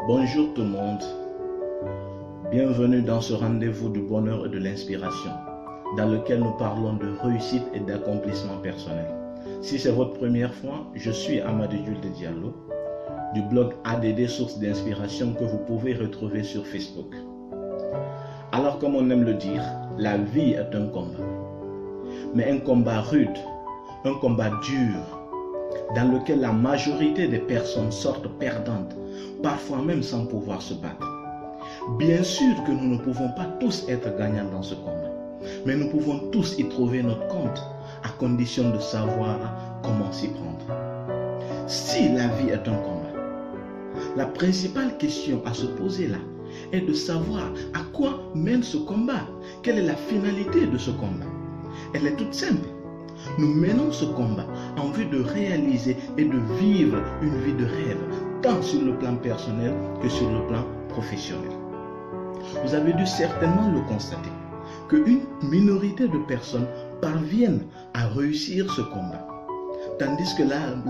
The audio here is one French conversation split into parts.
Bonjour tout le monde, bienvenue dans ce rendez-vous du bonheur et de l'inspiration, dans lequel nous parlons de réussite et d'accomplissement personnel. Si c'est votre première fois, je suis Amadou Julde Diallo, du blog ADD Source d'inspiration que vous pouvez retrouver sur Facebook. Alors comme on aime le dire, la vie est un combat, mais un combat rude, un combat dur, dans lequel la majorité des personnes sortent perdantes, parfois même sans pouvoir se battre. Bien sûr que nous ne pouvons pas tous être gagnants dans ce combat, mais nous pouvons tous y trouver notre compte, à condition de savoir comment s'y prendre. Si la vie est un combat, la principale question à se poser là est de savoir à quoi mène ce combat, quelle est la finalité de ce combat. Elle est toute simple. Nous menons ce combat en vue de réaliser et de vivre une vie de rêve, tant sur le plan personnel que sur le plan professionnel. Vous avez dû certainement le constater, qu'une minorité de personnes parviennent à réussir ce combat, tandis que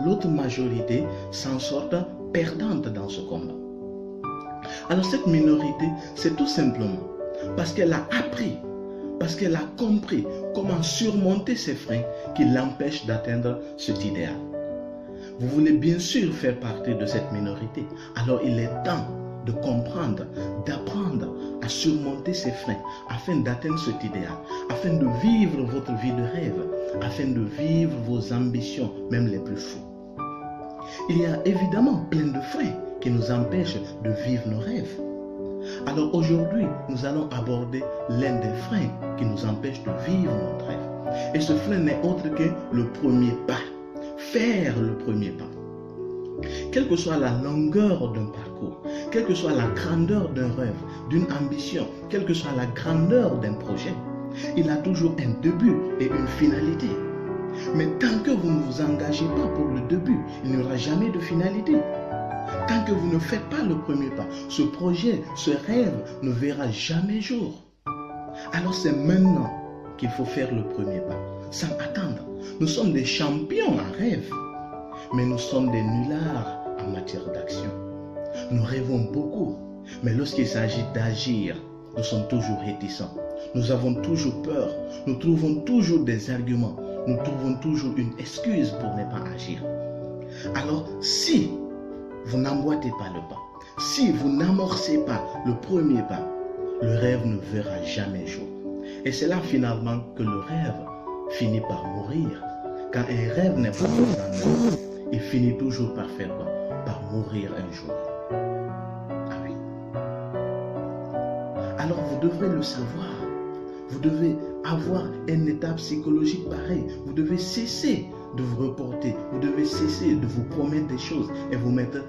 l'autre majorité s'en sort perdante dans ce combat. Alors cette minorité, c'est tout simplement parce qu'elle a appris, parce qu'elle a compris comment surmonter ces freins qui l'empêchent d'atteindre cet idéal. Vous voulez bien sûr faire partie de cette minorité, alors il est temps de comprendre, d'apprendre à surmonter ces freins afin d'atteindre cet idéal, afin de vivre votre vie de rêve, afin de vivre vos ambitions, même les plus fous. Il y a évidemment plein de freins qui nous empêchent de vivre nos rêves. Alors aujourd'hui, nous allons aborder l'un des freins qui nous empêche de vivre notre rêve. Et ce frein n'est autre que le premier pas. Faire le premier pas. Quelle que soit la longueur d'un parcours, quelle que soit la grandeur d'un rêve, d'une ambition, quelle que soit la grandeur d'un projet, il a toujours un début et une finalité. Mais tant que vous ne vous engagez pas pour le début, il n'y aura jamais de finalité. Tant que vous ne faites pas le premier pas, ce projet, ce rêve ne verra jamais jour. Alors c'est maintenant qu'il faut faire le premier pas, sans attendre. Nous sommes des champions en rêve, mais nous sommes des nullards en matière d'action. Nous rêvons beaucoup, mais lorsqu'il s'agit d'agir, nous sommes toujours réticents. Nous avons toujours peur, nous trouvons toujours des arguments, nous trouvons toujours une excuse pour ne pas agir. Alors si vous n'emboîtez pas le pas, si vous n'amorcez pas le premier pas, le rêve ne verra jamais jour. Et c'est là finalement que le rêve finit par mourir. Quand un rêve n'est pas dans nous, il finit toujours par faire quoi? Par mourir un jour. Ah oui. Alors vous devrez le savoir. Vous devez avoir un état psychologique pareil. Vous devez cesser de vous reporter. Vous devez cesser de vous promettre des choses et vous mettre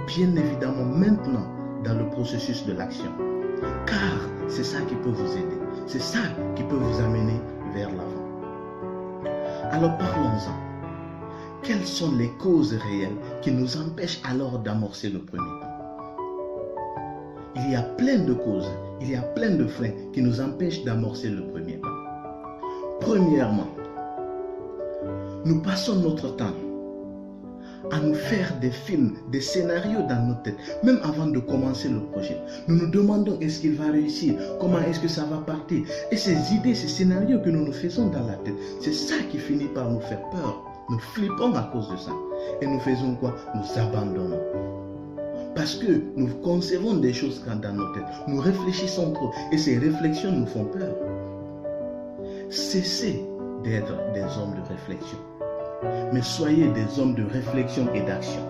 bien évidemment maintenant dans le processus de l'action. Car c'est ça qui peut vous aider. C'est ça qui peut vous amener vers l'avant. Alors parlons-en. Quelles sont les causes réelles qui nous empêchent alors d'amorcer le premier pas? Il y a plein de causes, il y a plein de freins qui nous empêchent d'amorcer le premier pas. Premièrement, nous passons notre temps à nous faire des films, des scénarios dans nos têtes, même avant de commencer le projet. Nous nous demandons est-ce qu'il va réussir, comment est-ce que ça va partir. Et ces idées, ces scénarios que nous nous faisons dans la tête, c'est ça qui finit par nous faire peur. Nous flippons à cause de ça. Et nous faisons quoi? Nous abandonnons. Parce que nous concevons des choses dans nos têtes. Nous réfléchissons trop. Et ces réflexions nous font peur. Cessez d'être des hommes de réflexion. Mais soyez des hommes de réflexion et d'action.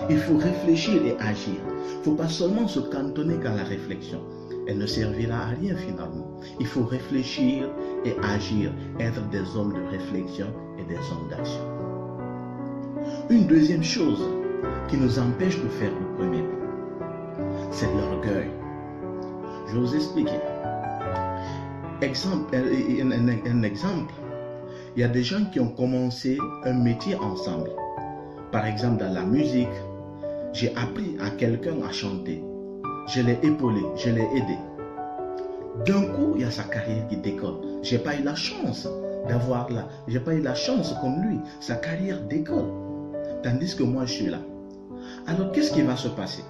Il faut réfléchir et agir. Il ne faut pas seulement se cantonner qu'à la réflexion. Elle ne servira à rien finalement. Il faut réfléchir et agir, être des hommes de réflexion et des hommes d'action. Une deuxième chose qui nous empêche de faire le premier pas, c'est l'orgueil. Je vais vous expliquer. Un exemple. Il y a des gens qui ont commencé un métier ensemble. Par exemple, dans la musique, j'ai appris à quelqu'un à chanter. Je l'ai épaulé, je l'ai aidé. D'un coup, il y a sa carrière qui décolle. J'ai pas eu la chance j'ai pas eu la chance comme lui. Sa carrière décolle. Tandis que moi, je suis là. Alors, qu'est-ce qui va se passer?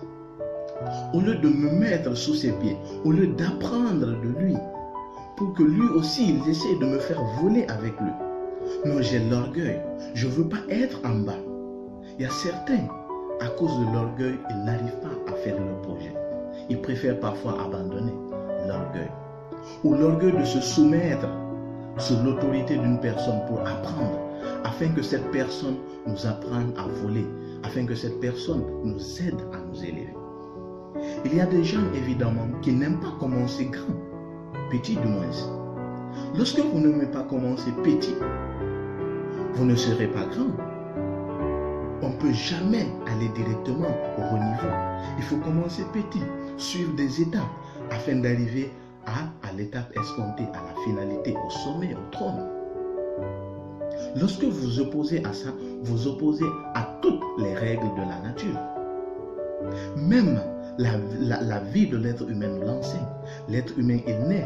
Au lieu de me mettre sous ses pieds, au lieu d'apprendre de lui, pour que lui aussi, il essaie de me faire voler avec lui. Non, j'ai l'orgueil. Je ne veux pas être en bas. Il y a certains, à cause de l'orgueil, ils n'arrivent pas à faire leur projet. Ils préfèrent parfois abandonner l'orgueil. Ou l'orgueil de se soumettre sous l'autorité d'une personne pour apprendre, afin que cette personne nous apprenne à voler, afin que cette personne nous aide à nous élever. Il y a des gens, évidemment, qui n'aiment pas commencer grand, petit du moins. Lorsque vous n'aimez pas commencer petit, vous ne serez pas grand. On ne peut jamais aller directement au haut niveau. Il faut commencer petit, suivre des étapes, afin d'arriver à l'étape escomptée, à la finalité, au sommet, au trône. Lorsque vous vous opposez à ça, vous opposez à toutes les règles de la nature. Même la vie de l'être humain nous l'enseigne. L'être humain est né,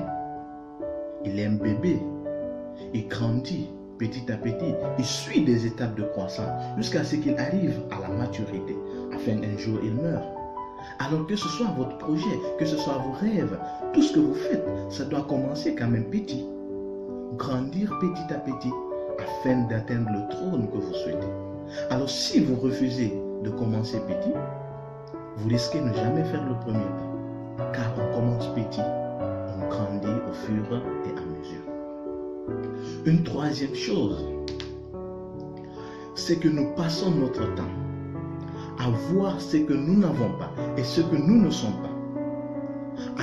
il est un bébé, il grandit petit à petit, il suit des étapes de croissance jusqu'à ce qu'il arrive à la maturité, afin qu'un jour il meure. Alors que ce soit votre projet, que ce soit vos rêves, tout ce que vous faites, ça doit commencer quand même petit. Grandir petit à petit afin d'atteindre le trône que vous souhaitez. Alors si vous refusez de commencer petit, vous risquez de ne jamais faire le premier pas. Car on commence petit, on grandit au fur et à mesure. Une troisième chose, c'est que nous passons notre temps à voir ce que nous n'avons pas et ce que nous ne sommes pas,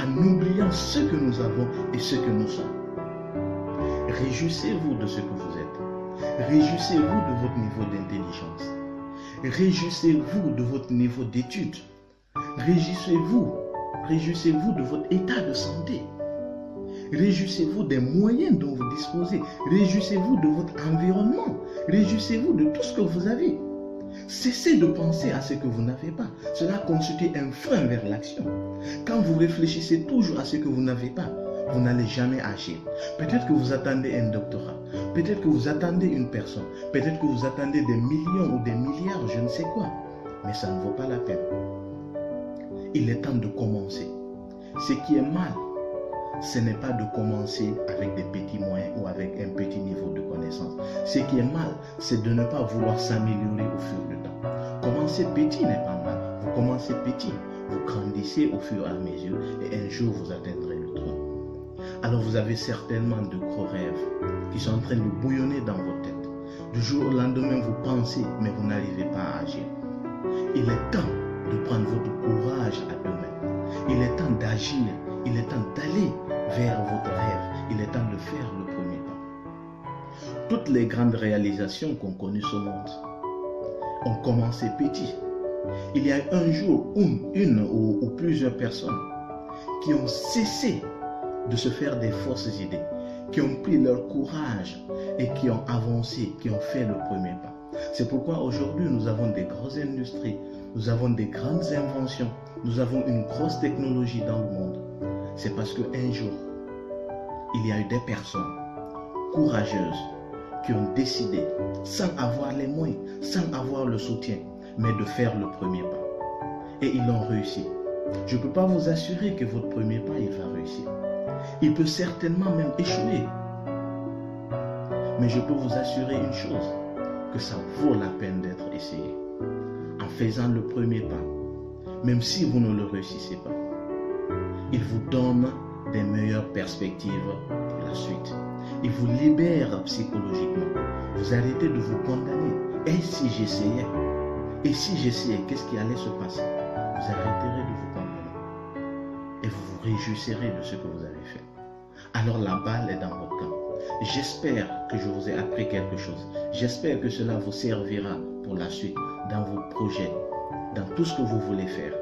en oubliant ce que nous avons et ce que nous sommes. Réjouissez-vous de ce que vous êtes. Réjouissez-vous de votre niveau d'intelligence. Réjouissez-vous de votre niveau d'études. Réjouissez-vous de votre état de santé. Réjouissez-vous des moyens dont vous disposez. Réjouissez-vous de votre environnement. Réjouissez-vous de tout ce que vous avez. Cessez de penser à ce que vous n'avez pas. Cela constitue un frein vers l'action. Quand vous réfléchissez toujours à ce que vous n'avez pas, vous n'allez jamais agir. Peut-être que vous attendez un doctorat. Peut-être que vous attendez une personne. Peut-être que vous attendez des millions ou des milliards, je ne sais quoi. Mais ça ne vaut pas la peine. Il est temps de commencer. Ce qui est mal, ce n'est pas de commencer avec des petits moyens ou avec un petit niveau de connaissance. Ce qui est mal, c'est de ne pas vouloir s'améliorer au fur du temps. Commencer petit n'est pas mal. Vous commencez petit, vous grandissez au fur et à mesure et un jour vous atteindrez le trône. Alors vous avez certainement de gros rêves qui sont en train de bouillonner dans votre tête. Du jour au lendemain, vous pensez, mais vous n'arrivez pas à agir. Il est temps de prendre votre courage à deux mains. Il est temps d'agir. Il est temps d'aller vers votre rêve. Il est temps de faire le premier pas. Toutes les grandes réalisations qu'ont connues ce monde ont commencé petit. Il y a un jour une ou plusieurs personnes qui ont cessé de se faire des fausses idées, qui ont pris leur courage et qui ont avancé, qui ont fait le premier pas. C'est pourquoi aujourd'hui nous avons des grosses industries, nous avons des grandes inventions, nous avons une grosse technologie dans le monde. C'est parce qu'un jour, il y a eu des personnes courageuses qui ont décidé, sans avoir les moyens, sans avoir le soutien, mais de faire le premier pas. Et ils l'ont réussi. Je ne peux pas vous assurer que votre premier pas, il va réussir. Il peut certainement même échouer. Mais je peux vous assurer une chose, que ça vaut la peine d'être essayé. En faisant le premier pas, même si vous ne le réussissez pas, il vous donne des meilleures perspectives pour la suite. Il vous libère psychologiquement. Vous arrêtez de vous condamner. Et si j'essayais? Et si j'essayais, qu'est-ce qui allait se passer? Vous arrêterez de vous condamner. Et vous vous réjouirez de ce que vous avez fait. Alors la balle est dans votre camp. J'espère que je vous ai appris quelque chose. J'espère que cela vous servira pour la suite, dans vos projets, dans tout ce que vous voulez faire.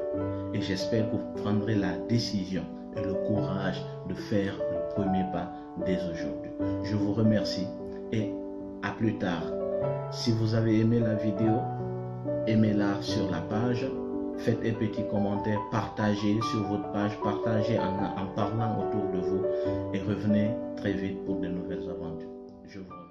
Et j'espère que vous prendrez la décision et le courage de faire le premier pas dès aujourd'hui. Je vous remercie et à plus tard. Si vous avez aimé la vidéo, aimez-la sur la page. Faites un petit commentaire, partagez sur votre page, partagez en parlant autour de vous et revenez très vite pour de nouvelles aventures. Je vous remercie.